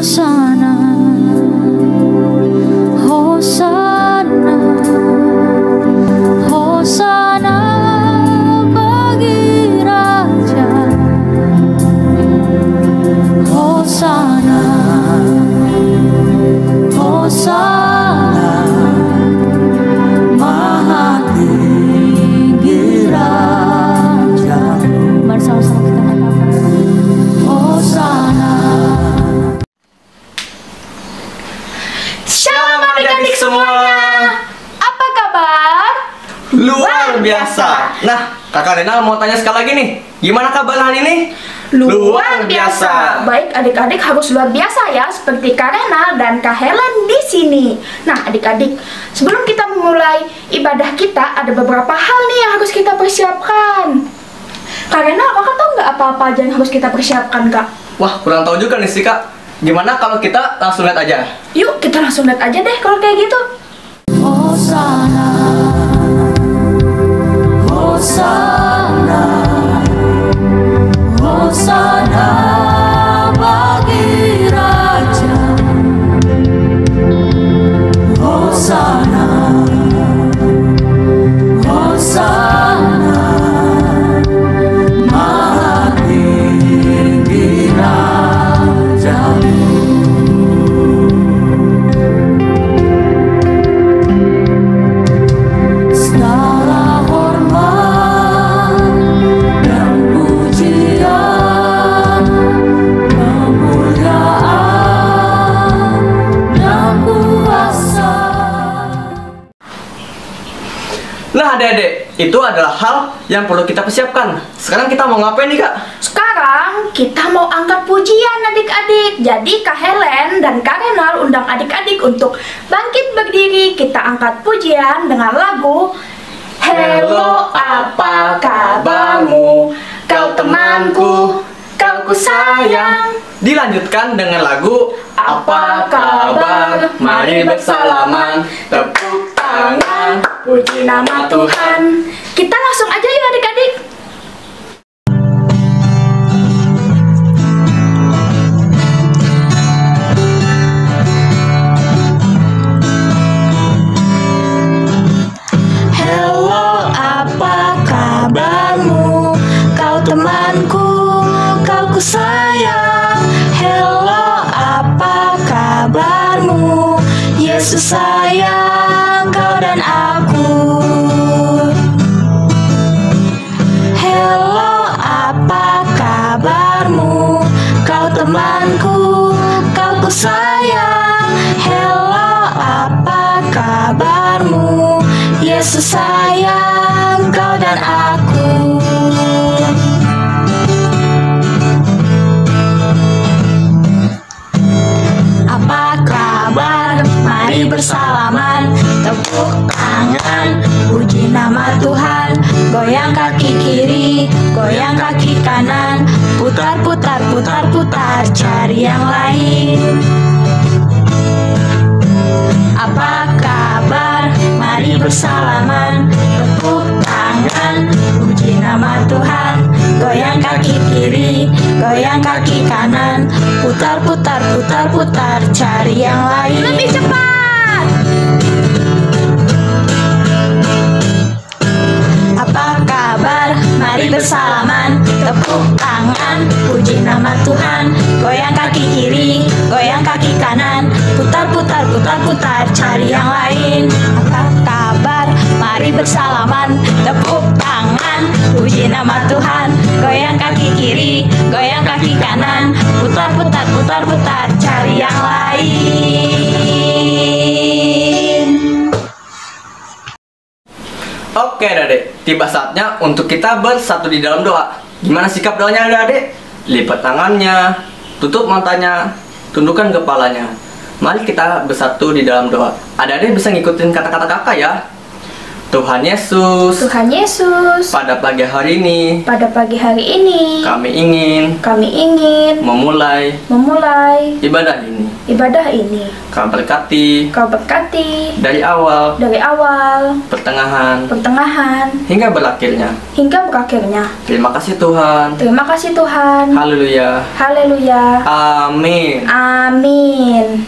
Hosana, Hosana, Hosana bagi Raja. Hosana, Hosana, Maha Tinggi Raja. Mari sama-sama kita katakan Hosana. Shalom adik-adik semuanya. Apa kabar? Luar biasa. Nah, Kakak Renal mau tanya sekali lagi nih. Gimana kabar hari ini? Luar biasa. Baik adik-adik harus luar biasa ya, seperti Kak Renal dan Kak Helen di sini. Nah adik-adik, sebelum kita memulai ibadah kita, ada beberapa hal nih yang harus kita persiapkan. Kak Renal, kakak tahu nggak apa-apa aja yang harus kita persiapkan, Kak? Wah, kurang tahu juga nih sih, Kak. Gimana kalau kita langsung lihat aja? Yuk kita langsung lihat aja deh kalau kayak gitu. Hosana, Hosana, Hosana bagi Raja. Hosana, Hosana, Maha Tinggi Raja. Segala hormat dan pujian, kemuliaan dan kuasa. Nah, adik-adik, itu adalah hal yang perlu kita persiapkan. Sekarang kita mau ngapain nih, Kak? Sekarang kita mau angkat pujian adik-adik. Jadi Kak Helen dan Kak Renal undang adik-adik untuk bangkit berdiri. Kita angkat pujian dengan lagu Hello, apa kabarmu? Kau temanku, kau ku sayang. Dilanjutkan dengan lagu Apa kabar? Mari bersalaman. Tepuk tangan. Puji nama Tuhan. Kita langsung aja yuk adik-adik. Hello, apa kabarmu? Kau temanku, kau ku sayang. Hello, apa kabarmu? Yesus sayang kau dan aku. Hello, apa kabarmu? Kau temanku, kau ku sayang. Hello, apa kabarmu? Yesus sayang kau dan aku. Apa kabar? Mari bersalaman. Tepuk tangan, puji nama Tuhan. Goyang kaki kiri, goyang kaki kanan. Putar, putar, putar, putar, cari yang lain. Apa kabar? Mari bersalaman. Tepuk tangan, puji nama Tuhan. Goyang kaki kiri, goyang kaki kanan. Putar, putar, putar, putar, cari yang lain. Lebih cepat. Apa kabar? Mari bersalaman. Tepuk tangan, puji nama Tuhan. Goyang kaki kiri, goyang kaki kanan. Putar, putar, putar, putar, cari yang lain. Apa kabar? Mari bersalaman. Tepuk tangan, puji nama Tuhan. Goyang kaki kiri, goyang kaki kanan. Putar, putar, putar, putar, cari yang lain. Oke, adik-adik. Tiba saatnya untuk kita bersatu di dalam doa. Gimana sikap doanya, adik-adik? Lipat tangannya, tutup matanya, tundukkan kepalanya. Mari kita bersatu di dalam doa. Adik-adik bisa ngikutin kata-kata kakak ya. Tuhan Yesus, Tuhan Yesus, pada pagi hari ini pada pagi hari ini kami ingin kami ingin memulai memulai ibadah ini. ibadah ini. Kau berkati Kau berkati dari awal, dari awal, pertengahan, pertengahan, hingga berakhirnya. hingga berakhirnya. Terima kasih Tuhan. Terima kasih Tuhan. Haleluya. Haleluya. Amin. Amin.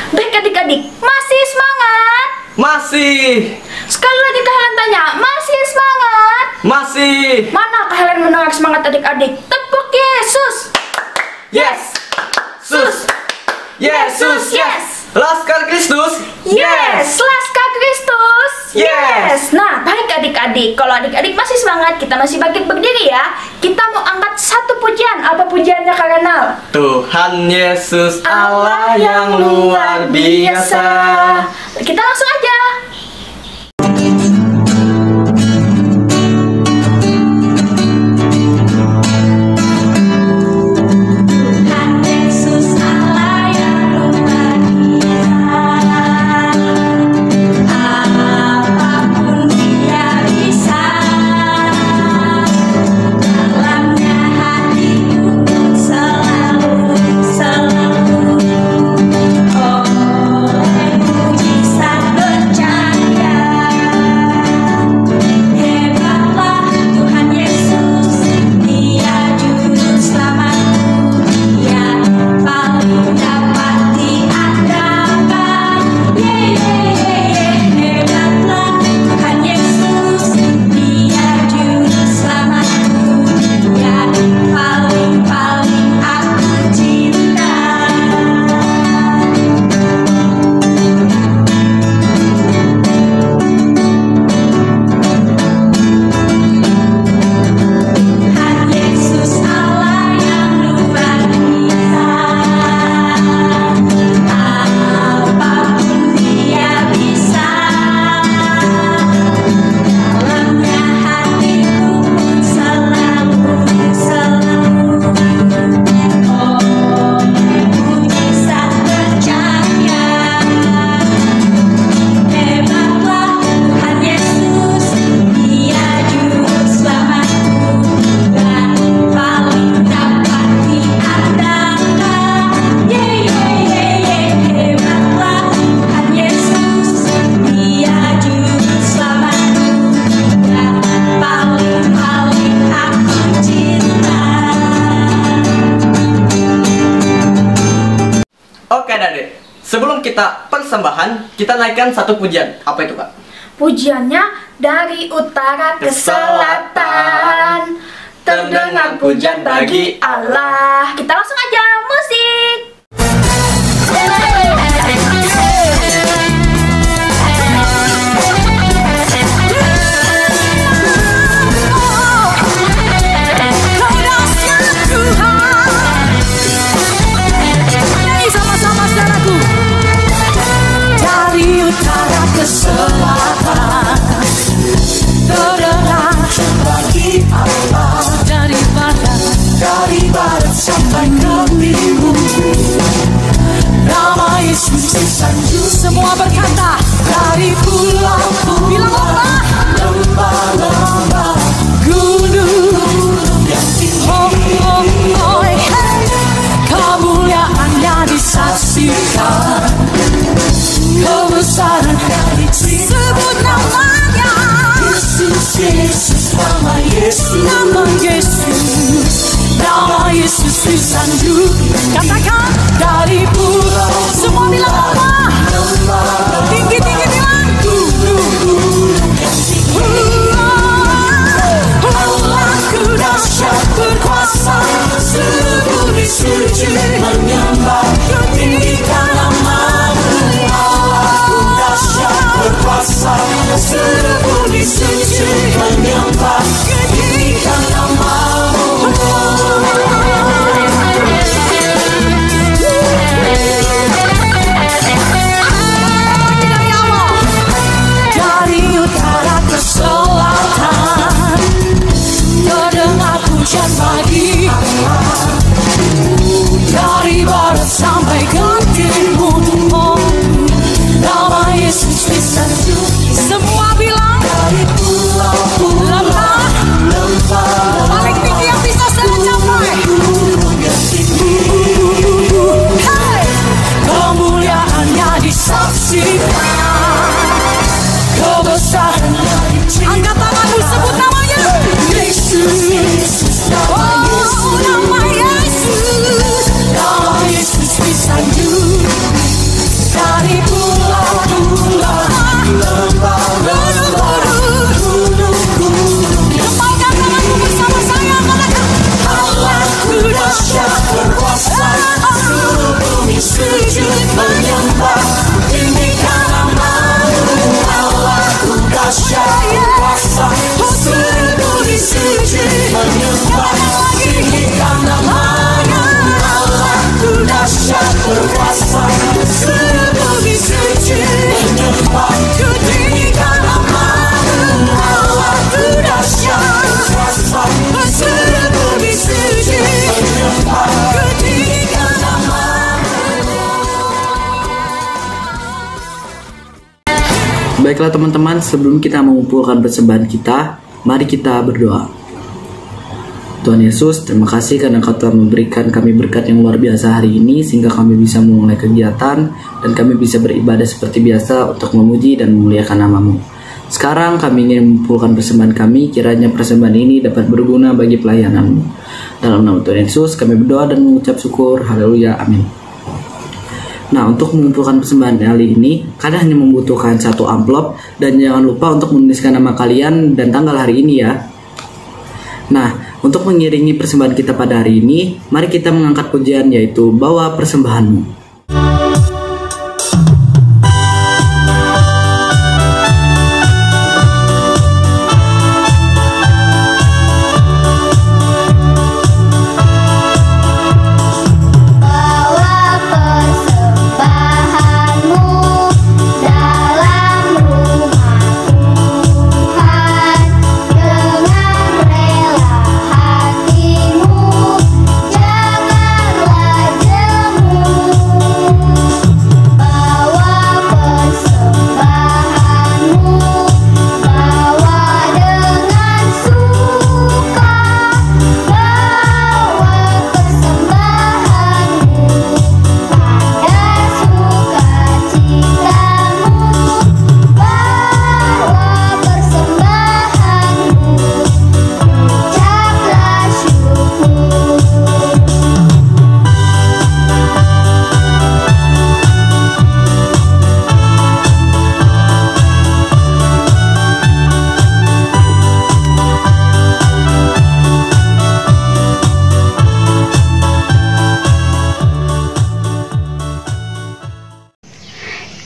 Baik adik-adik, masih semangat? Masih. Sekali lagi Kak Helen tanya, masih semangat? Masih. Mana Kak Helen mendengar semangat adik-adik? Tepuk Yesus. Yes. Sus. Yesus. Yes. Laskar Kristus. Yes, Laskar Kristus. Yes. Nah, baik adik-adik. Kalau adik-adik masih semangat, kita masih bangkit berdiri ya. Kita mau angkat satu pujian. Apa pujiannya Kak Renal? Tuhan Yesus Allah yang luar biasa. Kita langsung aja. Oke Dade, sebelum kita persembahan, kita naikkan satu pujian. Apa itu Kak? Pujiannya dari utara ke selatan, terdengar pujian bagi Allah. Kita langsung aja musik. Dari utara ke selatan, terdengar bagi Allah. Dari barat sampai ke timur, nama Yesus disanjung. Semua berkata, dari pulau-pulau, lembah-lembah, gunung yang tinggi, kemuliaannya disaksikan, kebesaran dari Cinta. Sebut namanya Yesus, Yesus, nama Yesus, nama Yesus, nama Yesus disanjung. Katakan dari pulau, semua bilang apa? Tinggi-tinggi bilang gunung yang tinggi. Allahku dahsyat berkuasa, seluruh bumi sujud menyembah, tinggikan nama-Mu. Allahku dahsyat berkuasa, seluruh bumi sujud menyembah, tinggikan nama-Mu. Dari utara ke selatan, terdengar pujian bagi Allah. Dari barat Baiklah teman-teman, sebelum kita mengumpulkan persembahan kita, mari kita berdoa. Tuhan Yesus, terima kasih karena Kau telah memberikan kami berkat yang luar biasa hari ini, sehingga kami bisa memulai kegiatan dan kami bisa beribadah seperti biasa untuk memuji dan memuliakan nama-Mu. Sekarang kami ingin mengumpulkan persembahan kami, kiranya persembahan ini dapat berguna bagi pelayanan-Mu. Dalam nama Tuhan Yesus kami berdoa dan mengucap syukur. Haleluya, amin. Nah, untuk mengumpulkan persembahan kali ini, kalian hanya membutuhkan satu amplop, dan jangan lupa untuk menuliskan nama kalian dan tanggal hari ini ya. Nah, untuk mengiringi persembahan kita pada hari ini, mari kita mengangkat pujian, yaitu Bawa Persembahanmu.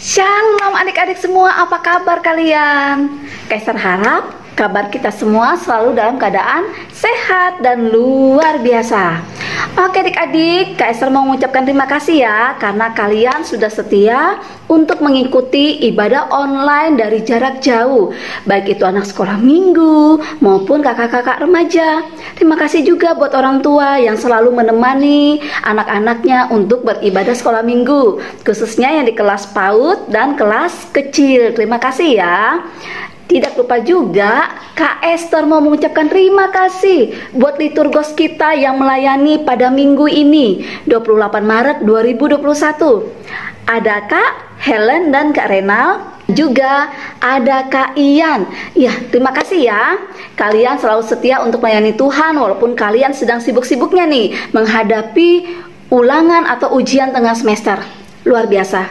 Shalom adik-adik semua, apa kabar kalian? Kaisar harap kabar kita semua selalu dalam keadaan sehat dan luar biasa. Oke adik-adik, Kaisar mau mengucapkan terima kasih ya, karena kalian sudah setia untuk mengikuti ibadah online dari jarak jauh, baik itu anak sekolah minggu maupun kakak-kakak remaja. Terima kasih juga buat orang tua yang selalu menemani anak-anaknya untuk beribadah sekolah minggu, khususnya yang di kelas PAUD dan kelas kecil. Terima kasih ya. Tidak lupa juga Kak Esther mau mengucapkan terima kasih buat liturgos kita yang melayani pada minggu ini 28 Maret 2021. Ada Kak Helen dan Kak Renal, juga ada Kak Ian. Ya, terima kasih ya. Kalian selalu setia untuk melayani Tuhan walaupun kalian sedang sibuk-sibuknya nih menghadapi ulangan atau ujian tengah semester. Luar biasa.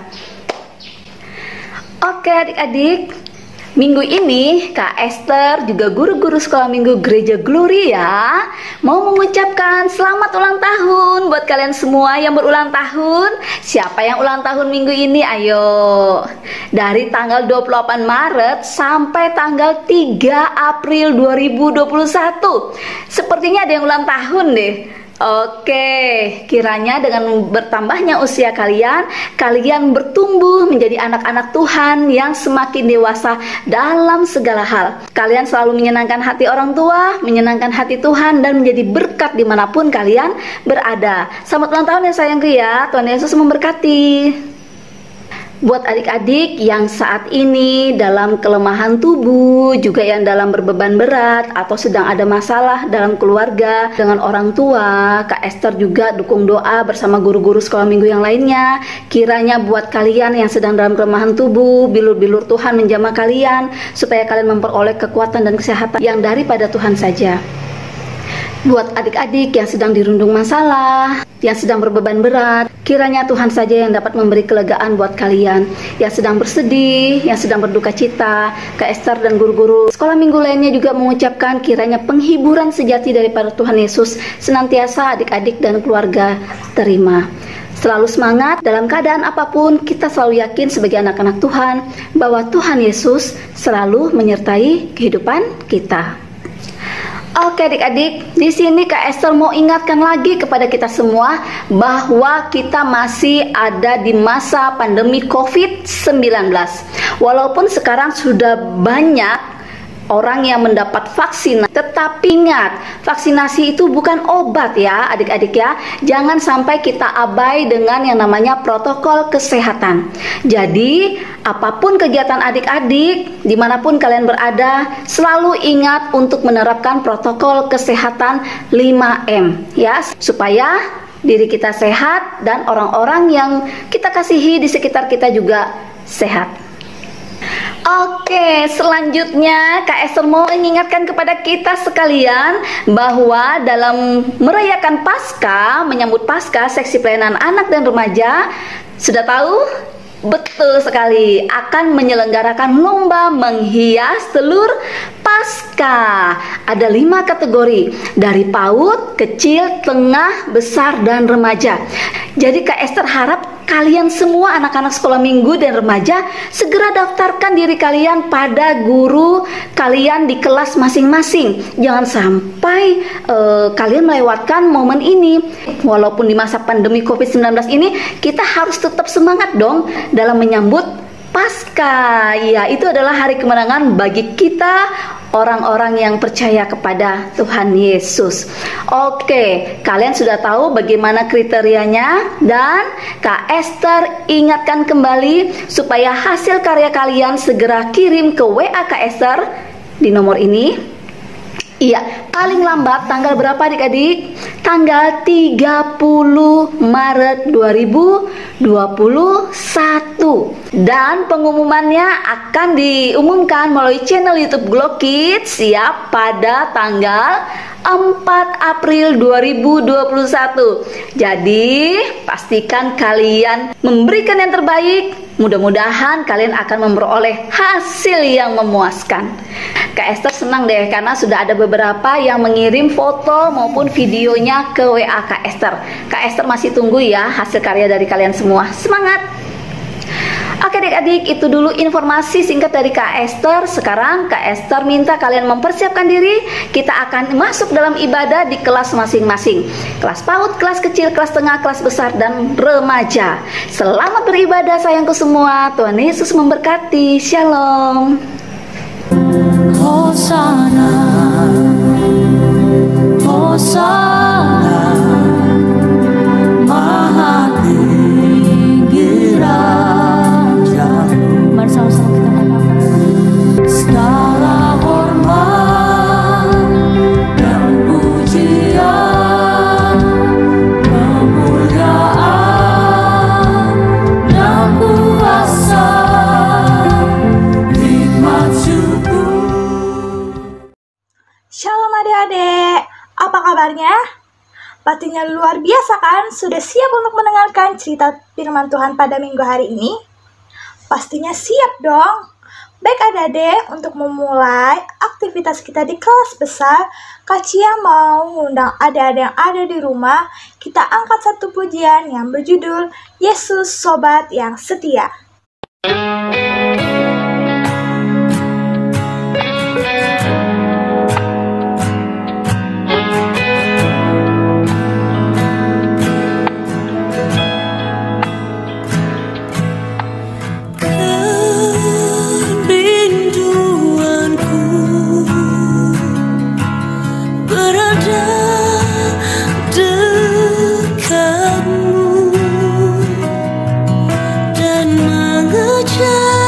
Oke adik-adik, minggu ini Kak Esther juga guru-guru sekolah minggu Gereja Gloria mau mengucapkan selamat ulang tahun buat kalian semua yang berulang tahun. Siapa yang ulang tahun minggu ini? Ayo. Dari tanggal 28 Maret sampai tanggal 3 April 2021. Sepertinya ada yang ulang tahun deh. Oke, kiranya dengan bertambahnya usia kalian, kalian bertumbuh menjadi anak-anak Tuhan yang semakin dewasa dalam segala hal. Kalian selalu menyenangkan hati orang tua, menyenangkan hati Tuhan, dan menjadi berkat dimanapun kalian berada. Selamat ulang tahun ya sayangku ya, Tuhan Yesus memberkati. Buat adik-adik yang saat ini dalam kelemahan tubuh, juga yang dalam berbeban berat atau sedang ada masalah dalam keluarga dengan orang tua, Kak Esther juga dukung doa bersama guru-guru sekolah minggu yang lainnya. Kiranya buat kalian yang sedang dalam kelemahan tubuh, bilur-bilur Tuhan menjamah kalian supaya kalian memperoleh kekuatan dan kesehatan yang daripada Tuhan saja. Buat adik-adik yang sedang dirundung masalah, yang sedang berbeban berat, kiranya Tuhan saja yang dapat memberi kelegaan buat kalian. Yang sedang bersedih, yang sedang berduka cita, Kak Esther dan guru-guru sekolah minggu lainnya juga mengucapkan kiranya penghiburan sejati daripada Tuhan Yesus senantiasa adik-adik dan keluarga terima. Selalu semangat dalam keadaan apapun, kita selalu yakin sebagai anak-anak Tuhan bahwa Tuhan Yesus selalu menyertai kehidupan kita. Oke adik-adik, di sini Kak Esther mau ingatkan lagi kepada kita semua bahwa kita masih ada di masa pandemi COVID-19. Walaupun sekarang sudah banyak orang yang mendapat vaksin. Tetapi ingat, vaksinasi itu bukan obat ya adik-adik ya. Jangan sampai kita abai dengan yang namanya protokol kesehatan. Jadi apapun kegiatan adik-adik, dimanapun kalian berada, selalu ingat untuk menerapkan protokol kesehatan 5M ya, supaya diri kita sehat dan orang-orang yang kita kasihi di sekitar kita juga sehat. Oke, selanjutnya Kak Esther mau mengingatkan kepada kita sekalian bahwa dalam merayakan Paskah, menyambut Paskah, seksi pelayanan anak dan remaja sudah tahu? Betul sekali, akan menyelenggarakan lomba menghias telur Paskah. Ada 5 kategori, dari PAUD, kecil, tengah, besar, dan remaja. Jadi Kak Esther harap kalian semua anak-anak sekolah minggu dan remaja segera daftarkan diri kalian pada guru kalian di kelas masing-masing. Jangan sampai kalian melewatkan momen ini. Walaupun di masa pandemi COVID-19 ini, kita harus tetap semangat dong dalam menyambut Paskah. Ya, itu adalah hari kemenangan bagi kita orang-orang yang percaya kepada Tuhan Yesus. Oke, kalian sudah tahu bagaimana kriterianya, dan Kak Esther ingatkan kembali supaya hasil karya kalian segera kirim ke WA Kak Esther di nomor ini. Iya, paling lambat tanggal berapa adik-adik? Tanggal 30 Maret 2021. Dan pengumumannya akan diumumkan melalui channel YouTube Glow Kids ya pada tanggal 4 April 2021. Jadi pastikan kalian memberikan yang terbaik. Mudah-mudahan kalian akan memperoleh hasil yang memuaskan. Kak Esther senang deh karena sudah ada beberapa yang mengirim foto maupun videonya ke WA Kak Esther. Kak Esther masih tunggu ya hasil karya dari kalian semua. Semangat! Oke adik-adik, itu dulu informasi singkat dari Kak Esther. Sekarang Kak Esther minta kalian mempersiapkan diri. Kita akan masuk dalam ibadah di kelas masing-masing. Kelas PAUD, kelas kecil, kelas tengah, kelas besar, dan remaja. Selamat beribadah sayangku semua. Tuhan Yesus memberkati. Shalom. Hosana, Hosana, Maha tinggi Raja-Mu. Mari sama-sama kita berdoa. Segala hormat dan pujian, kemuliaan dan kuasa, hikmat syukur. Shalom adik-adik, apa kabarnya? Pastinya luar biasa kan? Sudah siap untuk mendengarkan cerita firman Tuhan pada minggu hari ini? Pastinya siap dong. Baik adik-adik, untuk memulai aktivitas kita di kelas besar, Kak Cia mau mengundang adik-adik yang ada di rumah. Kita angkat satu pujian yang berjudul Yesus Sobat yang Setia. Kerinduanku berada dekatmu dan mengejar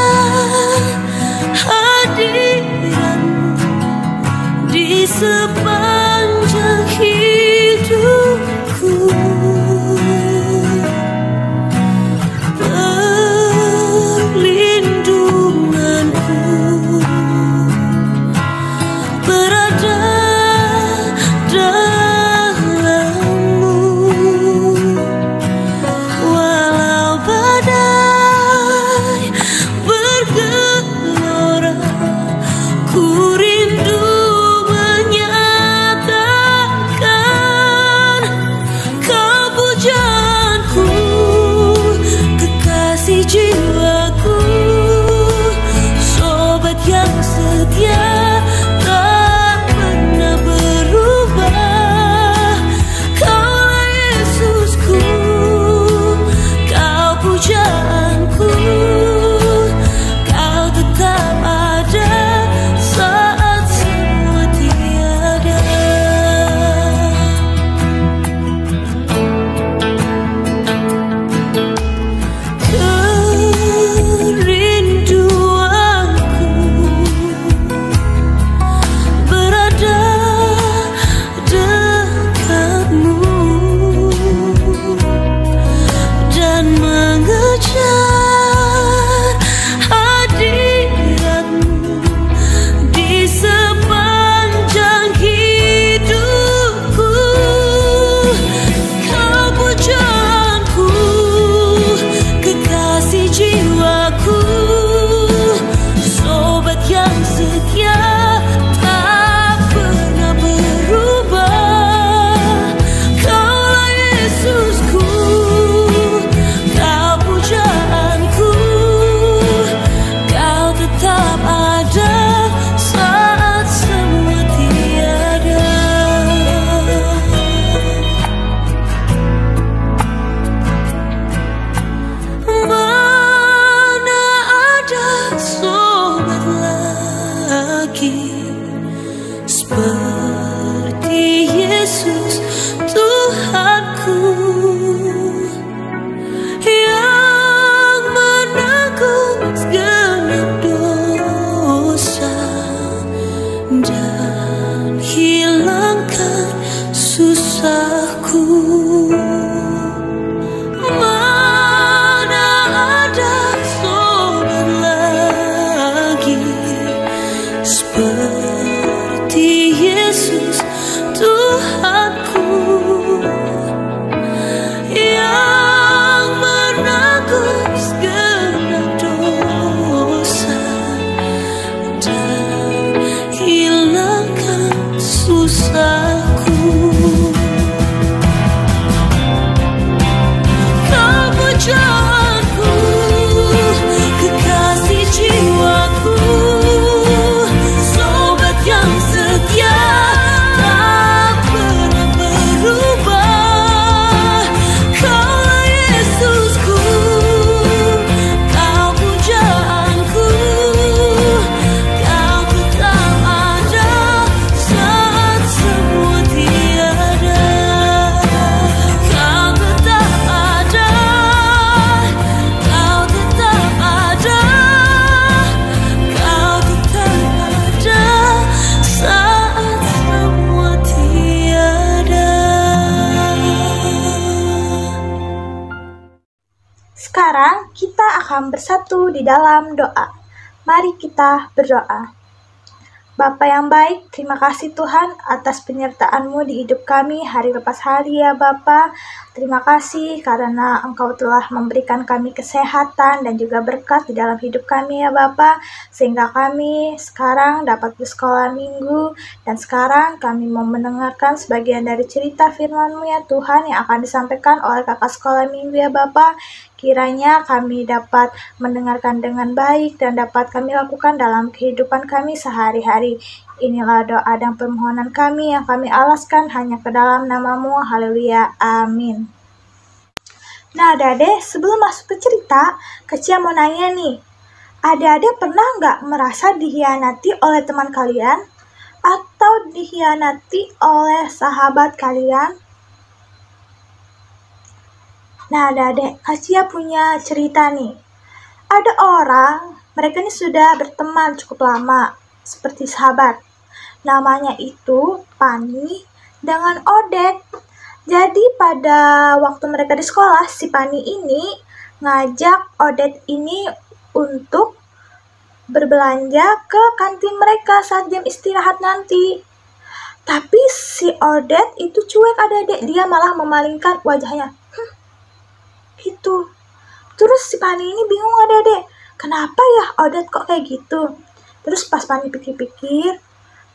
Sekarang kita akan bersatu di dalam doa. Mari kita berdoa. Bapa yang baik, terima kasih Tuhan atas penyertaan-Mu di hidup kami hari lepas hari ya Bapa. Terima kasih karena Engkau telah memberikan kami kesehatan dan juga berkat di dalam hidup kami ya Bapa. Sehingga kami sekarang dapat bersekolah minggu dan sekarang kami mau mendengarkan sebagian dari cerita firman-Mu ya Tuhan yang akan disampaikan oleh kakak sekolah minggu ya Bapa. Kiranya kami dapat mendengarkan dengan baik dan dapat kami lakukan dalam kehidupan kami sehari-hari. Inilah doa dan permohonan kami yang kami alaskan hanya ke dalam nama-Mu. Haleluya. Amin. Nah, adik-adik, sebelum masuk ke cerita, Kecil mau nanya nih. Adik-adik pernah nggak merasa dihianati oleh teman kalian? Atau dihianati oleh sahabat kalian? Nah, adik-adik, Kacia punya cerita nih. Ada orang, mereka ini sudah berteman cukup lama, seperti sahabat. Namanya itu Pani dengan Odet. Jadi pada waktu mereka di sekolah, si Pani ini ngajak Odet ini untuk berbelanja ke kantin mereka saat jam istirahat nanti. Tapi si Odet itu cuek adik-adik, dia malah memalingkan wajahnya. Gitu. Terus si Pani ini bingung adik-adik, kenapa ya Odet kok kayak gitu? Terus pas Pani pikir-pikir,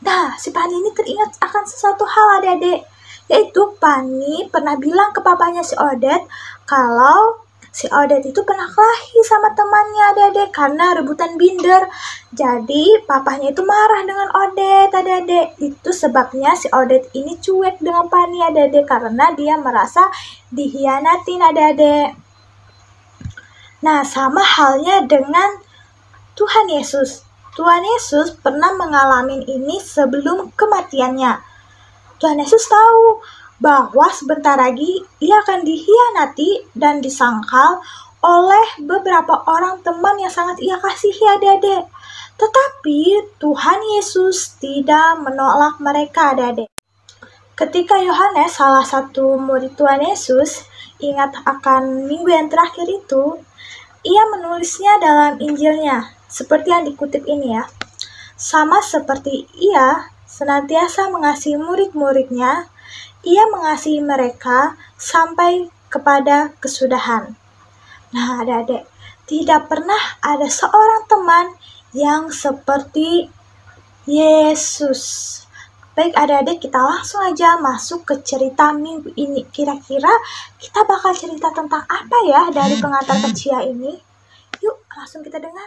nah si Pani ini teringat akan sesuatu hal adik-adik, yaitu Pani pernah bilang ke papanya si Odet kalau si Odet itu pernah kelahi sama temannya adik-adik karena rebutan binder. Jadi papanya itu marah dengan Odet adik-adik. Itu sebabnya si Odet ini cuek dengan Pani adik-adik karena dia merasa dihianatin adik-adik. Nah, sama halnya dengan Tuhan Yesus. Tuhan Yesus pernah mengalami ini sebelum kematiannya. Tuhan Yesus tahu bahwa sebentar lagi ia akan dihianati dan disangkal oleh beberapa orang teman yang sangat ia kasihi adik-adik. Tetapi Tuhan Yesus tidak menolak mereka adik-adik. Ketika Yohanes, salah satu murid Tuhan Yesus, ingat akan minggu yang terakhir itu, ia menulisnya dalam Injilnya, seperti yang dikutip ini ya. Sama seperti ia senantiasa mengasihi murid-muridnya, ia mengasihi mereka sampai kepada kesudahan. Nah, adik-adik, tidak pernah ada seorang teman yang seperti Yesus. Baik adik-adik, kita langsung aja masuk ke cerita minggu ini. Kira-kira kita bakal cerita tentang apa ya dari pengantar kecil ini? Yuk, langsung kita dengar.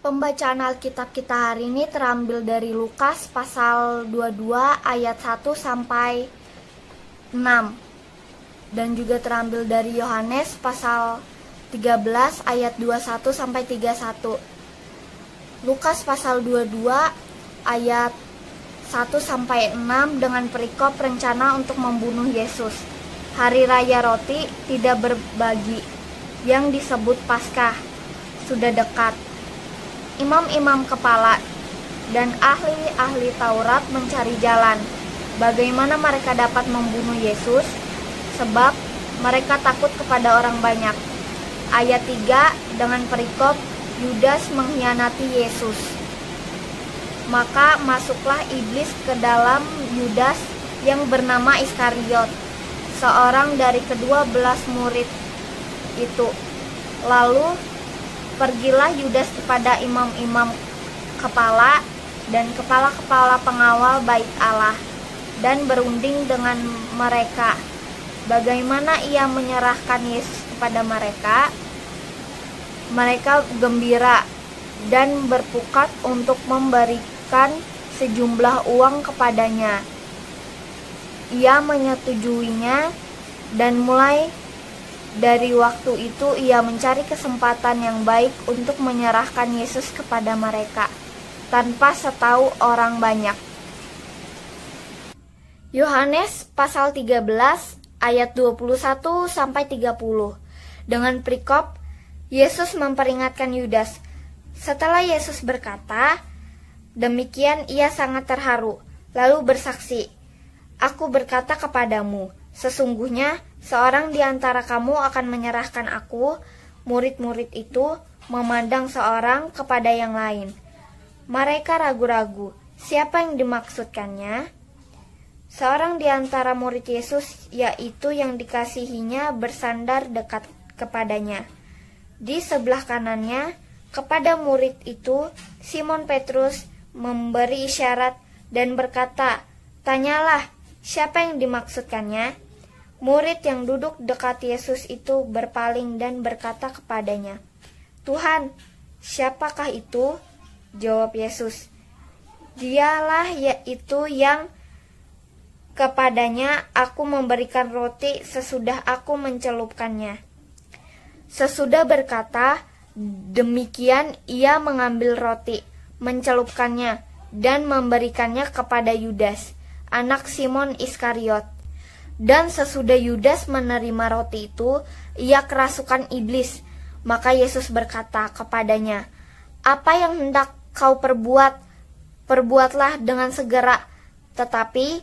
Pembacaan Alkitab kita hari ini terambil dari Lukas pasal 22 ayat 1 sampai 6. Dan juga terambil dari Yohanes pasal 13 ayat 21 sampai 31. Lukas pasal 22 ayat 1 sampai 6 dengan perikop rencana untuk membunuh Yesus. Hari Raya Roti Tidak Berbagi yang disebut Paskah sudah dekat. Imam-imam kepala dan ahli-ahli Taurat mencari jalan bagaimana mereka dapat membunuh Yesus, sebab mereka takut kepada orang banyak. Ayat 3 dengan perikop Yudas mengkhianati Yesus. Maka masuklah iblis ke dalam Yudas yang bernama Iskariot, seorang dari ke-12 murid itu. Lalu pergilah Yudas kepada imam-imam kepala dan kepala-kepala pengawal bait Allah dan berunding dengan mereka bagaimana ia menyerahkan Yesus kepada mereka. Mereka gembira dan berpukat untuk memberikan sejumlah uang kepadanya. Ia menyetujuinya dan mulai dari waktu itu ia mencari kesempatan yang baik untuk menyerahkan Yesus kepada mereka tanpa setahu orang banyak. Yohanes pasal 13 ayat 21 sampai 30 dengan perikop Yesus memperingatkan Yudas. Setelah Yesus berkata demikian, ia sangat terharu, lalu bersaksi, "Aku berkata kepadamu, Sesungguhnya seorang di antara kamu akan menyerahkan aku." Murid-murid itu memandang seorang kepada yang lain. Mereka ragu-ragu, siapa yang dimaksudkannya? Seorang di antara murid Yesus, yaitu yang dikasihinya, bersandar dekat kepadanya. Di sebelah kanannya, kepada murid itu, Simon Petrus memberi isyarat dan berkata, "Tanyalah, siapa yang dimaksudkannya?" Murid yang duduk dekat Yesus itu berpaling dan berkata kepadanya, "Tuhan, siapakah itu?" Jawab Yesus, "Dialah yaitu yang kepadanya aku memberikan roti sesudah aku mencelupkannya." Sesudah berkata demikian, ia mengambil roti, mencelupkannya, dan memberikannya kepada Yudas, anak Simon Iskariot. Dan sesudah Yudas menerima roti itu, ia kerasukan iblis. Maka Yesus berkata kepadanya, "Apa yang hendak kau perbuat? Perbuatlah dengan segera." Tetapi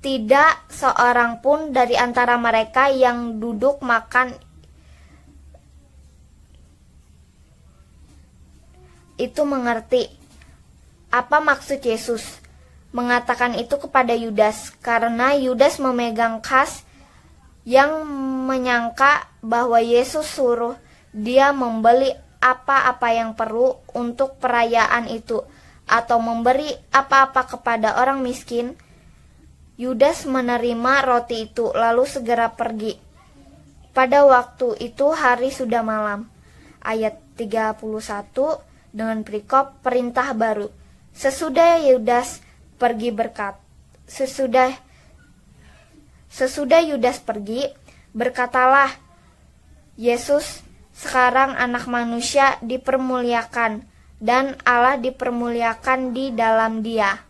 tidak seorang pun dari antara mereka yang duduk makan itu mengerti apa maksud Yesus mengatakan itu kepada Yudas, karena Yudas memegang kas yang menyangka bahwa Yesus suruh dia membeli apa-apa yang perlu untuk perayaan itu atau memberi apa-apa kepada orang miskin. Yudas menerima roti itu lalu segera pergi. Pada waktu itu hari sudah malam. Ayat 31 dengan perikop perintah baru. Sesudah Yudas pergi Sesudah Yudas pergi, berkatalah Yesus, "Sekarang Anak Manusia dipermuliakan dan Allah dipermuliakan di dalam Dia."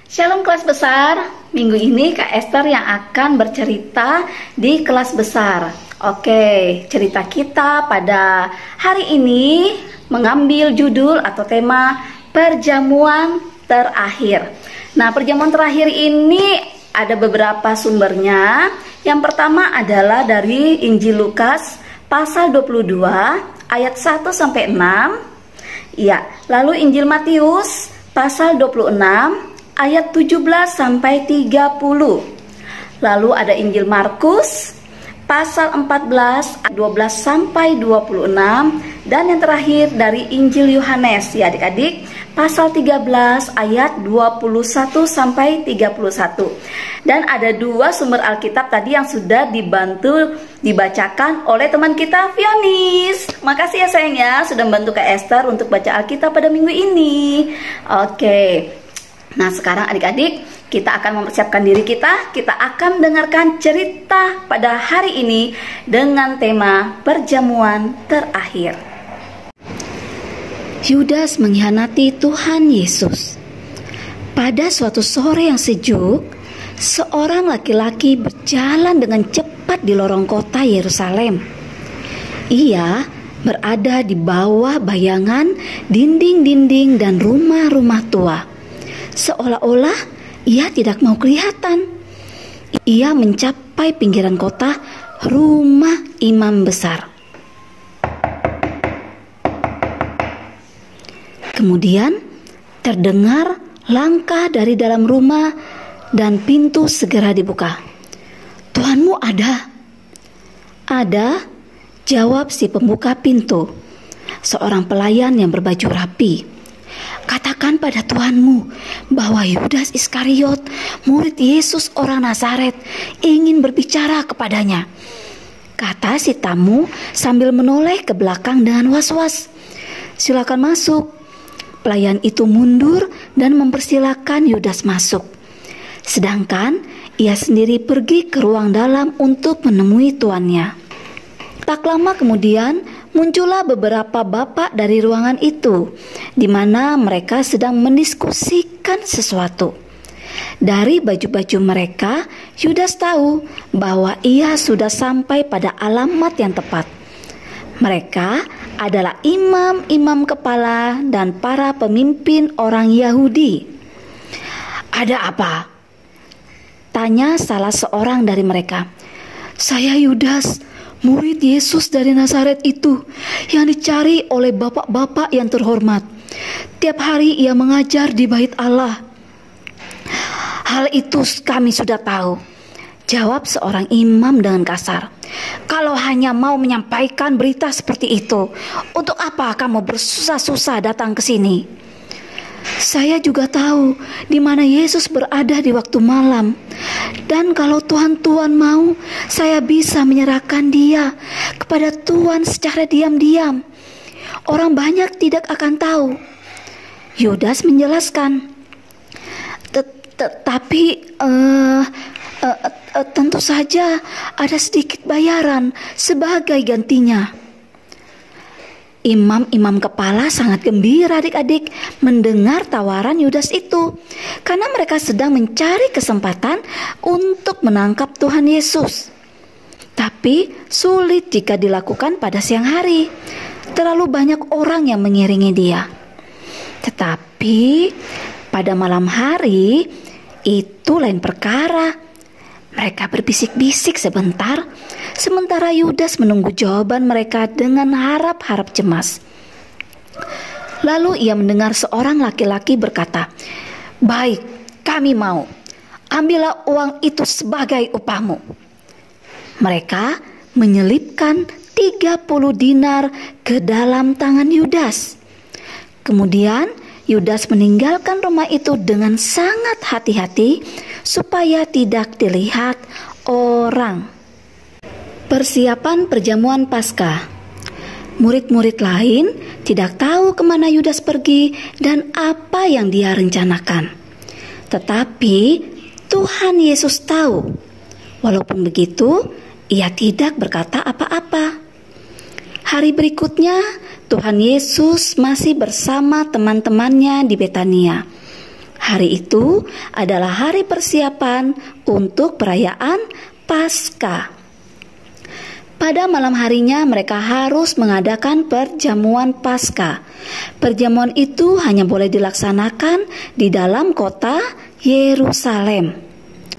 Shalom kelas besar, minggu ini Kak Esther yang akan bercerita di kelas besar. Oke, cerita kita pada hari ini mengambil judul atau tema perjamuan terakhir. Nah, perjamuan terakhir ini ada beberapa sumbernya. Yang pertama adalah dari Injil Lukas pasal 22 ayat 1 sampai 6. Iya, lalu Injil Matius pasal 26 ayat 17 sampai 30. Lalu ada Injil Markus pasal 14 ayat 12 sampai 26, dan yang terakhir dari Injil Yohanes ya adik-adik, pasal 13 ayat 21 sampai 31. Dan ada dua sumber Alkitab tadi yang sudah dibacakan oleh teman kita Fionis. Makasih ya sayang ya sudah membantu Kak Esther untuk baca Alkitab pada minggu ini. Oke. Nah, sekarang adik-adik, kita akan mempersiapkan diri kita akan mendengarkan cerita pada hari ini dengan tema perjamuan terakhir. Yudas mengkhianati Tuhan Yesus. Pada suatu sore yang sejuk, seorang laki-laki berjalan dengan cepat di lorong kota Yerusalem. Ia berada di bawah bayangan dinding-dinding dan rumah-rumah tua. Seolah-olah ia tidak mau kelihatan. Ia mencapai pinggiran kota, rumah imam besar. Kemudian terdengar langkah dari dalam rumah dan pintu segera dibuka. "Tuanmu ada?" "Ada," jawab si pembuka pintu, seorang pelayan yang berbaju rapi. "Katakan pada tuanmu bahwa Yudas Iskariot, murid Yesus orang Nazaret, ingin berbicara kepadanya," kata si tamu sambil menoleh ke belakang dengan was-was. "Silakan masuk." Pelayan itu mundur dan mempersilakan Yudas masuk. Sedangkan ia sendiri pergi ke ruang dalam untuk menemui tuannya. Tak lama kemudian muncullah beberapa bapak dari ruangan itu, di mana mereka sedang mendiskusikan sesuatu. Dari baju-baju mereka, Yudas tahu bahwa ia sudah sampai pada alamat yang tepat. Mereka adalah imam-imam kepala dan para pemimpin orang Yahudi. "Ada apa?" Tanya salah seorang dari mereka. "Saya Yudas, murid Yesus dari Nazaret itu, yang dicari oleh bapak-bapak yang terhormat. Tiap hari ia mengajar di bait Allah." "Hal itu kami sudah tahu," jawab seorang imam dengan kasar. "Kalau hanya mau menyampaikan berita seperti itu, untuk apa kamu bersusah-susah datang ke sini?" "Saya juga tahu di mana Yesus berada di waktu malam. Dan kalau Tuhan mau, saya bisa menyerahkan dia kepada Tuhan secara diam-diam. Orang banyak tidak akan tahu." Yudas menjelaskan. "Tapi tentu saja ada sedikit bayaran sebagai gantinya." Imam-imam kepala sangat gembira adik-adik mendengar tawaran Yudas itu, karena mereka sedang mencari kesempatan untuk menangkap Tuhan Yesus. Tapi sulit jika dilakukan pada siang hari. Terlalu banyak orang yang mengiringi dia. Tetapi pada malam hari itu lain perkara. Mereka berbisik-bisik sebentar, sementara Yudas menunggu jawaban mereka dengan harap-harap cemas. Lalu ia mendengar seorang laki-laki berkata, "Baik, kami mau. Ambillah uang itu sebagai upahmu." Mereka menyelipkan 30 dinar ke dalam tangan Yudas. Kemudian Yudas meninggalkan rumah itu dengan sangat hati-hati supaya tidak dilihat orang. Persiapan perjamuan Paskah. Murid-murid lain tidak tahu kemana Yudas pergi dan apa yang dia rencanakan. Tetapi Tuhan Yesus tahu. Walaupun begitu, ia tidak berkata apa-apa. Hari berikutnya, Tuhan Yesus masih bersama teman-temannya di Betania. Hari itu adalah hari persiapan untuk perayaan Paskah. Pada malam harinya mereka harus mengadakan perjamuan Paskah. Perjamuan itu hanya boleh dilaksanakan di dalam kota Yerusalem.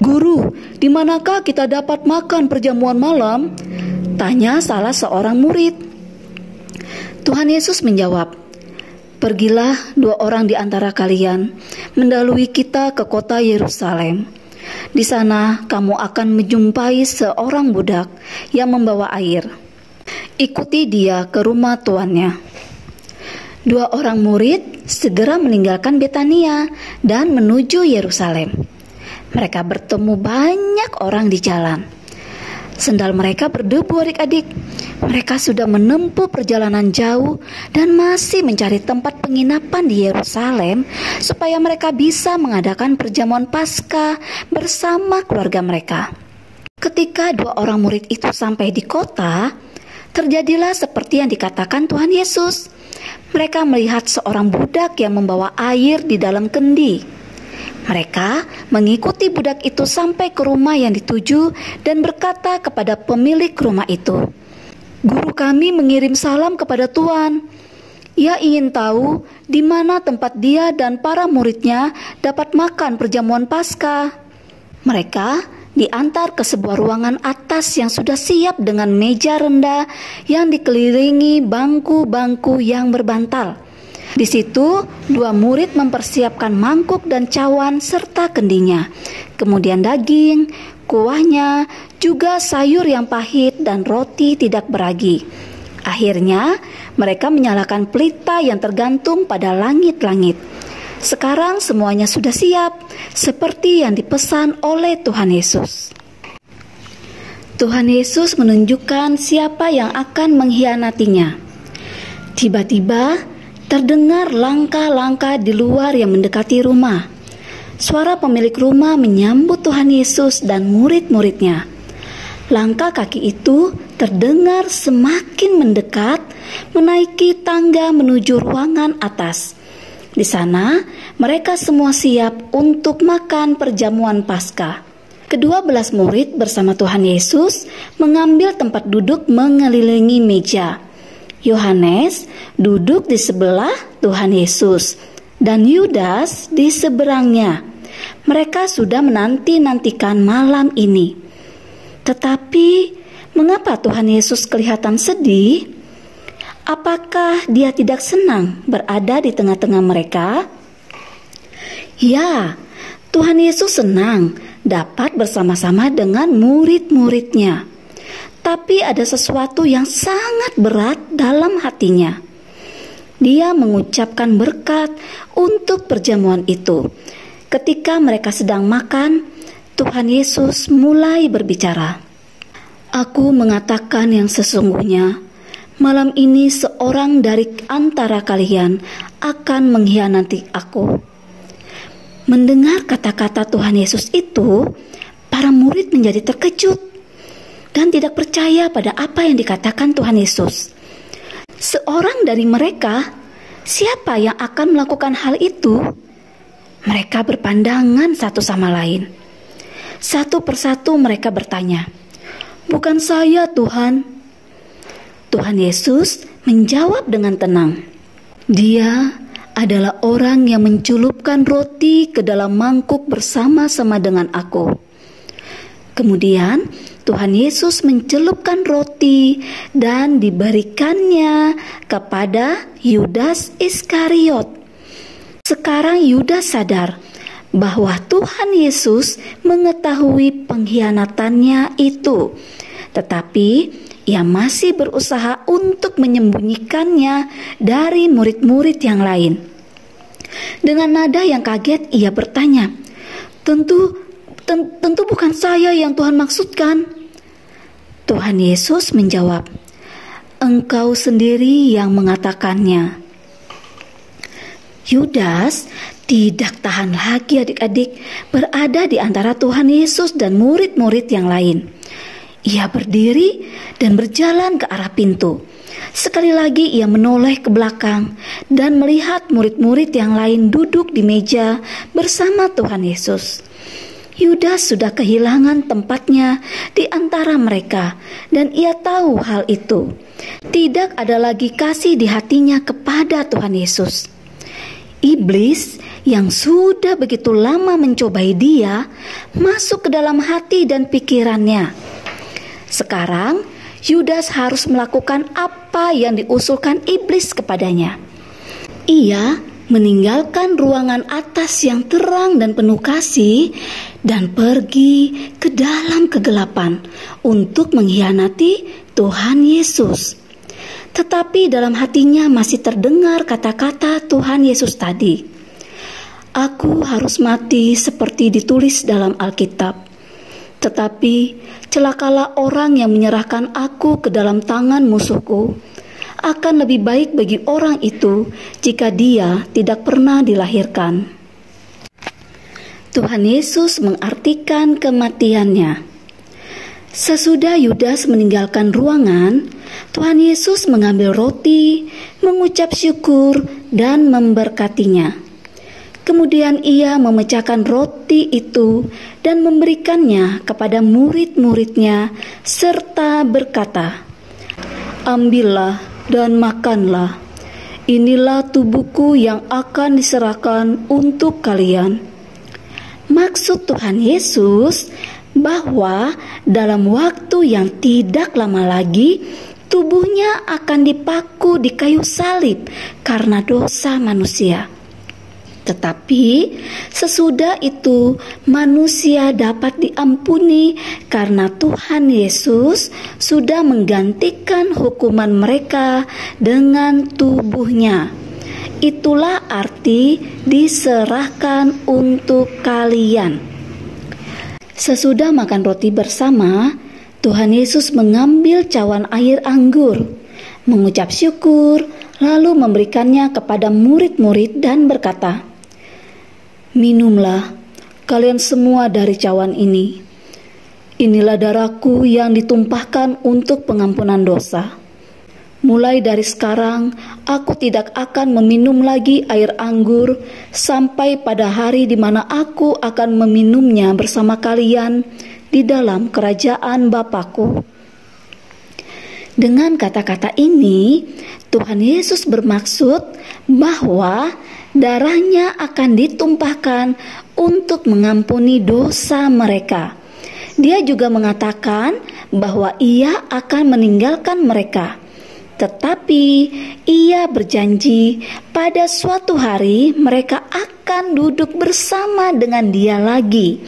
"Guru, di manakah kita dapat makan perjamuan malam?" tanya salah seorang murid. Tuhan Yesus menjawab, "Pergilah 2 orang di antara kalian mendahului kita ke kota Yerusalem. Di sana kamu akan menjumpai seorang budak yang membawa air. Ikuti dia ke rumah tuannya." 2 orang murid segera meninggalkan Betania dan menuju Yerusalem. Mereka bertemu banyak orang di jalan. Sendal mereka berdebu adik-adik. Mereka sudah menempuh perjalanan jauh dan masih mencari tempat penginapan di Yerusalem supaya mereka bisa mengadakan perjamuan Paskah bersama keluarga mereka. Ketika 2 orang murid itu sampai di kota, terjadilah seperti yang dikatakan Tuhan Yesus. Mereka melihat seorang budak yang membawa air di dalam kendi. Mereka mengikuti budak itu sampai ke rumah yang dituju dan berkata kepada pemilik rumah itu, "Guru kami mengirim salam kepada Tuhan. Ia ingin tahu di mana tempat dia dan para muridnya dapat makan perjamuan Paskah." Mereka diantar ke sebuah ruangan atas yang sudah siap dengan meja rendah yang dikelilingi bangku-bangku yang berbantal. Di situ 2 murid mempersiapkan mangkuk dan cawan serta kendinya, kemudian daging, kuahnya, juga sayur yang pahit dan roti tidak beragi. Akhirnya mereka menyalakan pelita yang tergantung pada langit-langit. Sekarang semuanya sudah siap, seperti yang dipesan oleh Tuhan Yesus. Tuhan Yesus menunjukkan siapa yang akan mengkhianatinya. Tiba-tiba terdengar langkah-langkah di luar yang mendekati rumah. Suara pemilik rumah menyambut Tuhan Yesus dan murid-muridnya. Langkah kaki itu terdengar semakin mendekat, menaiki tangga menuju ruangan atas. Di sana, mereka semua siap untuk makan perjamuan Paskah. Ke-12 murid bersama Tuhan Yesus mengambil tempat duduk mengelilingi meja. Yohanes duduk di sebelah Tuhan Yesus dan Yudas di seberangnya. Mereka sudah menanti-nantikan malam ini. Tetapi, mengapa Tuhan Yesus kelihatan sedih? Apakah dia tidak senang berada di tengah-tengah mereka? Ya, Tuhan Yesus senang dapat bersama-sama dengan murid-muridnya. Tapi ada sesuatu yang sangat berat dalam hatinya. Dia mengucapkan berkat untuk perjamuan itu. Ketika mereka sedang makan, Tuhan Yesus mulai berbicara. Aku mengatakan yang sesungguhnya, malam ini seorang dari antara kalian akan mengkhianati aku. Mendengar kata-kata Tuhan Yesus itu, para murid menjadi terkejut dan tidak percaya pada apa yang dikatakan Tuhan Yesus. Seorang dari mereka, siapa yang akan melakukan hal itu? Mereka berpandangan satu sama lain. Satu persatu mereka bertanya, "Bukan saya, Tuhan." Tuhan Yesus menjawab dengan tenang, "Dia adalah orang yang mencelupkan roti ke dalam mangkuk bersama-sama dengan aku." Kemudian Tuhan Yesus mencelupkan roti dan diberikannya kepada Yudas Iskariot. Sekarang Yudas sadar bahwa Tuhan Yesus mengetahui pengkhianatannya itu, tetapi ia masih berusaha untuk menyembunyikannya dari murid-murid yang lain. Dengan nada yang kaget, ia bertanya, Tentu bukan saya yang Tuhan maksudkan." Tuhan Yesus menjawab, "Engkau sendiri yang mengatakannya." Yudas tidak tahan lagi adik-adik berada di antara Tuhan Yesus dan murid-murid yang lain. Ia berdiri dan berjalan ke arah pintu. Sekali lagi ia menoleh ke belakang dan melihat murid-murid yang lain duduk di meja bersama Tuhan Yesus. Yudas sudah kehilangan tempatnya di antara mereka dan ia tahu hal itu. Tidak ada lagi kasih di hatinya kepada Tuhan Yesus. Iblis yang sudah begitu lama mencobai dia masuk ke dalam hati dan pikirannya. Sekarang Yudas harus melakukan apa yang diusulkan iblis kepadanya. Ia meninggalkan ruangan atas yang terang dan penuh kasih dan pergi ke dalam kegelapan untuk mengkhianati Tuhan Yesus. Tetapi dalam hatinya masih terdengar kata-kata Tuhan Yesus tadi. "Aku harus mati seperti ditulis dalam Alkitab. Tetapi celakalah orang yang menyerahkan aku ke dalam tangan musuhku. Akan lebih baik bagi orang itu jika dia tidak pernah dilahirkan." Tuhan Yesus mengartikan kematiannya. Sesudah Yudas meninggalkan ruangan, Tuhan Yesus mengambil roti, mengucap syukur, dan memberkatinya. Kemudian ia memecahkan roti itu dan memberikannya kepada murid-muridnya serta berkata, "Ambillah dan makanlah. Inilah tubuhku yang akan diserahkan untuk kalian." Maksud Tuhan Yesus bahwa dalam waktu yang tidak lama lagi tubuhnya akan dipaku di kayu salib karena dosa manusia. Tetapi sesudah itu manusia dapat diampuni karena Tuhan Yesus sudah menggantikan hukuman mereka dengan tubuhnya. Itulah arti diserahkan untuk kalian. Sesudah makan roti bersama, Tuhan Yesus mengambil cawan air anggur, mengucap syukur, lalu memberikannya kepada murid-murid dan berkata, "Minumlah kalian semua dari cawan ini. Inilah darahku yang ditumpahkan untuk pengampunan dosa. Mulai dari sekarang, aku tidak akan meminum lagi air anggur sampai pada hari di mana aku akan meminumnya bersama kalian di dalam kerajaan Bapa-Ku." Dengan kata-kata ini, Tuhan Yesus bermaksud bahwa darahnya akan ditumpahkan untuk mengampuni dosa mereka. Dia juga mengatakan bahwa ia akan meninggalkan mereka. Tetapi ia berjanji pada suatu hari mereka akan duduk bersama dengan dia lagi.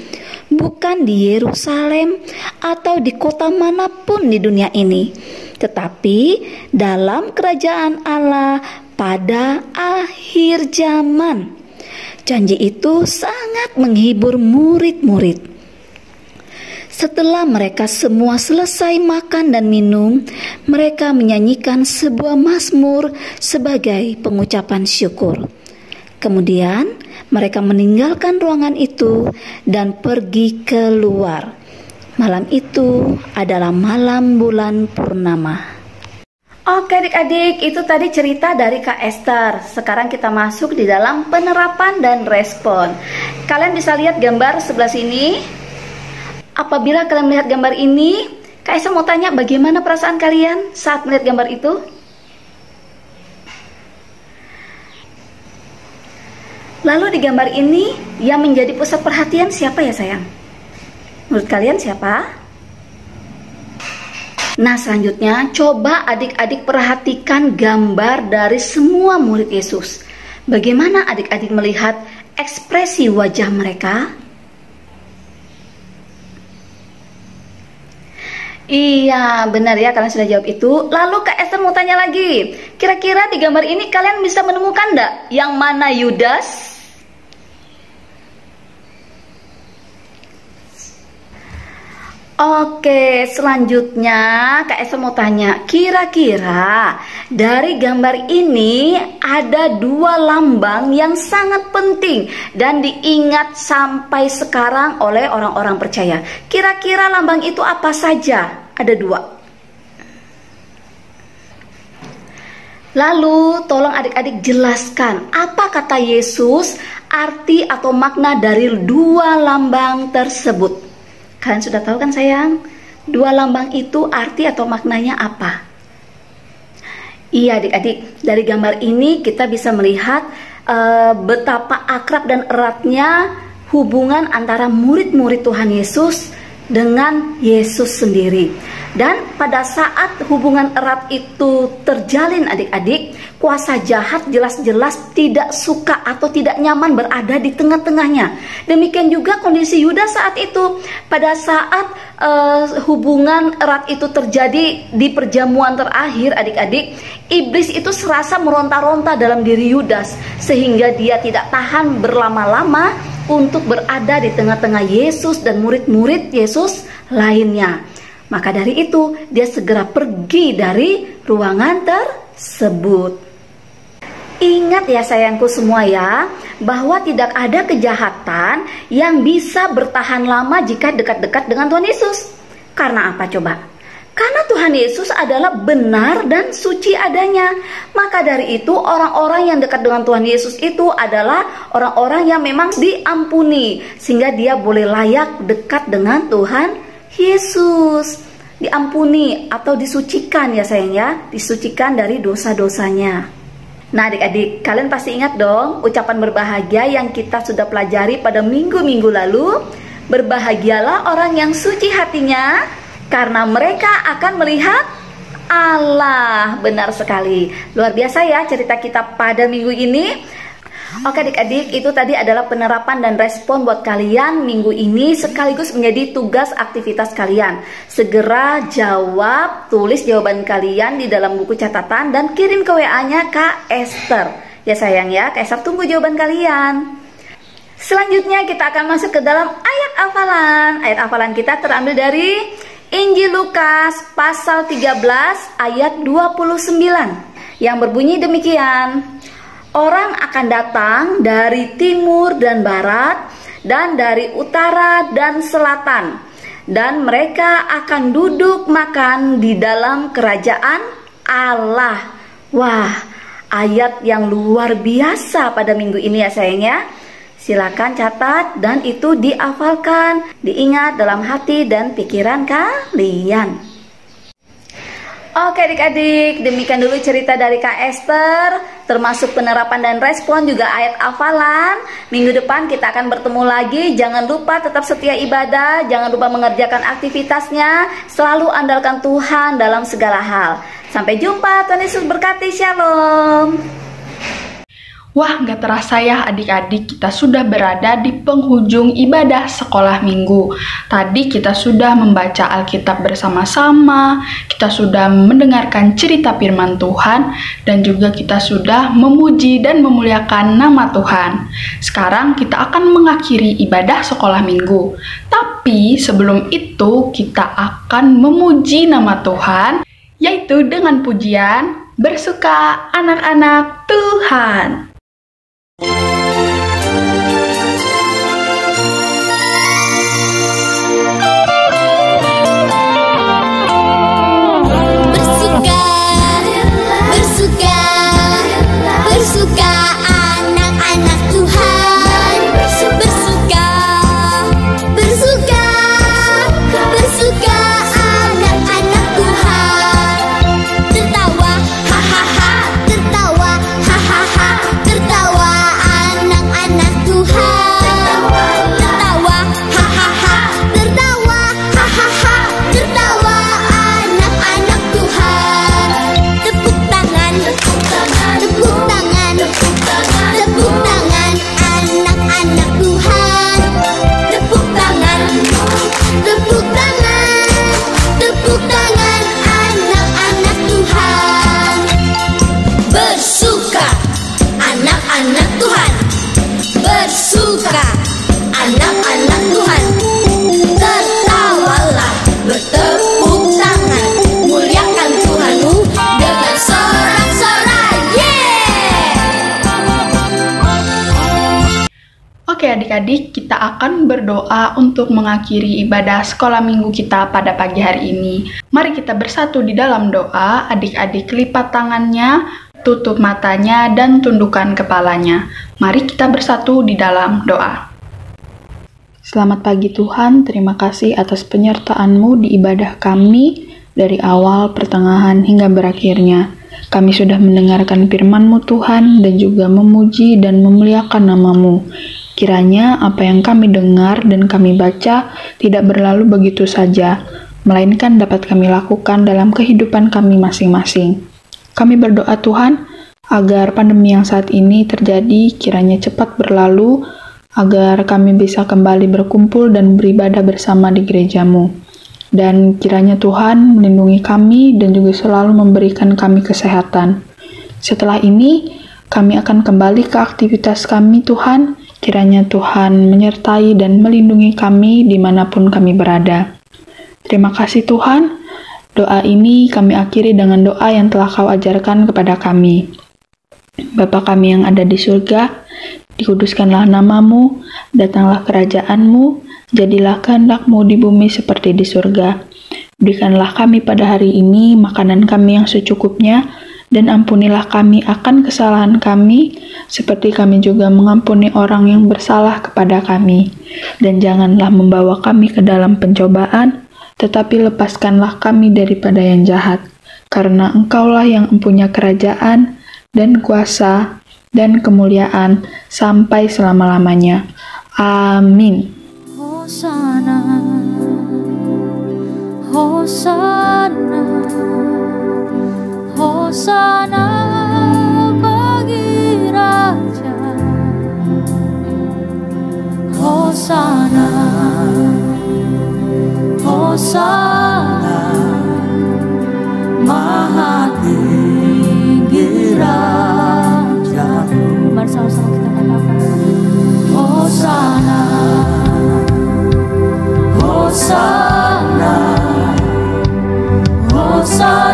Bukan di Yerusalem atau di kota manapun di dunia ini, tetapi dalam kerajaan Allah pada akhir zaman. Janji itu sangat menghibur murid-murid. Setelah mereka semua selesai makan dan minum, mereka menyanyikan sebuah mazmur sebagai pengucapan syukur. Kemudian mereka meninggalkan ruangan itu dan pergi keluar. Malam itu adalah malam bulan purnama. Oke adik-adik, itu tadi cerita dari Kak Esther. Sekarang kita masuk di dalam penerapan dan respon. Kalian bisa lihat gambar sebelah sini. Apabila kalian melihat gambar ini, Kak Esther mau tanya bagaimana perasaan kalian saat melihat gambar itu? Lalu di gambar ini yang menjadi pusat perhatian siapa ya sayang? Menurut kalian siapa? Nah selanjutnya coba adik-adik perhatikan gambar dari semua murid Yesus. Bagaimana adik-adik melihat ekspresi wajah mereka? Iya benar ya, kalian sudah jawab itu. Lalu Kak Esther mau tanya lagi, kira-kira di gambar ini kalian bisa menemukan enggak yang mana Yudas? Oke, selanjutnya Kak Esther mau tanya, kira-kira dari gambar ini ada dua lambang yang sangat penting dan diingat sampai sekarang oleh orang-orang percaya. Kira-kira lambang itu apa saja? Ada dua. Lalu tolong adik-adik jelaskan apa kata Yesus, arti atau makna dari dua lambang tersebut. Kalian sudah tahu kan sayang? Dua lambang itu arti atau maknanya apa? Iya adik-adik, dari gambar ini kita bisa melihat betapa akrab dan eratnya hubungan antara murid-murid Tuhan Yesus dengan Yesus sendiri. Dan pada saat hubungan erat itu terjalin adik-adik, kuasa jahat jelas-jelas tidak suka atau tidak nyaman berada di tengah-tengahnya. Demikian juga kondisi Yudas saat itu. Pada saat hubungan erat itu terjadi di perjamuan terakhir adik-adik, iblis itu serasa meronta-ronta dalam diri Yudas, sehingga dia tidak tahan berlama-lama untuk berada di tengah-tengah Yesus dan murid-murid Yesus lainnya. Maka dari itu dia segera pergi dari ruangan tersebut. Ingat ya sayangku semua ya, bahwa tidak ada kejahatan yang bisa bertahan lama jika dekat-dekat dengan Tuhan Yesus. Karena apa coba? Karena Tuhan Yesus adalah benar dan suci adanya. Maka dari itu orang-orang yang dekat dengan Tuhan Yesus itu adalah orang-orang yang memang diampuni, sehingga dia boleh layak dekat dengan Tuhan Yesus. Diampuni atau disucikan ya sayang ya, disucikan dari dosa-dosanya. Nah adik-adik, kalian pasti ingat dong ucapan berbahagia yang kita sudah pelajari pada minggu-minggu lalu. Berbahagialah orang yang suci hatinya, karena mereka akan melihat Allah. Benar sekali. Luar biasa ya cerita kita pada minggu ini. Oke adik-adik, itu tadi adalah penerapan dan respon buat kalian minggu ini, sekaligus menjadi tugas aktivitas kalian. Segera jawab, tulis jawaban kalian di dalam buku catatan dan kirim ke WA-nya Kak Esther. Ya sayang ya, Kak Esther tunggu jawaban kalian. Selanjutnya kita akan masuk ke dalam ayat hafalan. Ayat hafalan kita terambil dari Injil Lukas pasal 13 ayat 29 yang berbunyi demikian. Orang akan datang dari timur dan barat dan dari utara dan selatan, dan mereka akan duduk makan di dalam kerajaan Allah. Wah, ayat yang luar biasa pada minggu ini ya sayangnya. Silakan catat dan itu dihafalkan, diingat dalam hati dan pikiran kalian. Oke adik-adik, demikian dulu cerita dari Kak Esther, termasuk penerapan dan respon juga ayat hafalan. Minggu depan kita akan bertemu lagi. Jangan lupa tetap setia ibadah, jangan lupa mengerjakan aktivitasnya, selalu andalkan Tuhan dalam segala hal. Sampai jumpa, Tuhan Yesus berkati, shalom. Wah, gak terasa ya adik-adik, kita sudah berada di penghujung ibadah sekolah minggu. Tadi kita sudah membaca Alkitab bersama-sama, kita sudah mendengarkan cerita firman Tuhan, dan juga kita sudah memuji dan memuliakan nama Tuhan. Sekarang kita akan mengakhiri ibadah sekolah minggu. Tapi sebelum itu kita akan memuji nama Tuhan, yaitu dengan pujian Bersuka Anak-anak Tuhan. Bersuka anak-anak Tuhan, bersuka anak-anak Tuhan. Tertawa, hahaha, tertawa, hahaha, tertawa anak-anak Tuhan. Tertawa, hahaha, tertawa, hahaha, tertawa anak-anak Tuhan. Tepuk tangan, tepuk tangan, tepuk tangan, tepuk tangan, tepuk tangan anak-anak Tuhan. Tepuk tangan, tepuk tangan, tepuk tangan anak-anak Tuhan. Bersuka anak-anak Tuhan, bersuka anak-anak Tuhan. Tertawalah, bertepuk tangan, muliakan Tuhanmu dengan sorak-sorai. Oke adik-adik, kita akan berdoa untuk mengakhiri ibadah sekolah minggu kita pada pagi hari ini. Mari kita bersatu di dalam doa. Adik-adik lipat tangannya, tutup matanya, dan tundukkan kepalanya. Mari kita bersatu di dalam doa. Selamat pagi Tuhan, terima kasih atas penyertaan-Mu di ibadah kami dari awal, pertengahan, hingga berakhirnya. Kami sudah mendengarkan firman-Mu Tuhan dan juga memuji dan memuliakan nama-Mu. Kiranya apa yang kami dengar dan kami baca tidak berlalu begitu saja, melainkan dapat kami lakukan dalam kehidupan kami masing-masing. Kami berdoa Tuhan, agar pandemi yang saat ini terjadi kiranya cepat berlalu, agar kami bisa kembali berkumpul dan beribadah bersama di gereja-Mu. Dan kiranya Tuhan melindungi kami dan juga selalu memberikan kami kesehatan. Setelah ini, kami akan kembali ke aktivitas kami Tuhan. Kiranya Tuhan menyertai dan melindungi kami dimanapun kami berada. Terima kasih Tuhan. Doa ini kami akhiri dengan doa yang telah Kau ajarkan kepada kami. Bapa kami yang ada di surga, dikuduskanlah nama-Mu, datanglah kerajaan-Mu, jadilah kehendak-Mu di bumi seperti di surga. Berikanlah kami pada hari ini makanan kami yang secukupnya, dan ampunilah kami akan kesalahan kami, seperti kami juga mengampuni orang yang bersalah kepada kami. Dan janganlah membawa kami ke dalam pencobaan, tetapi lepaskanlah kami daripada yang jahat. Karena Engkaulah yang mempunyai kerajaan, dan kuasa, dan kemuliaan, sampai selama-lamanya. Amin. Hosana, Hosana, Hosana bagi Raja. Hosana, Hosana, Maha tinggi Raja. Mari sama-sama kita katakan Hosana, Hosana, Hosana.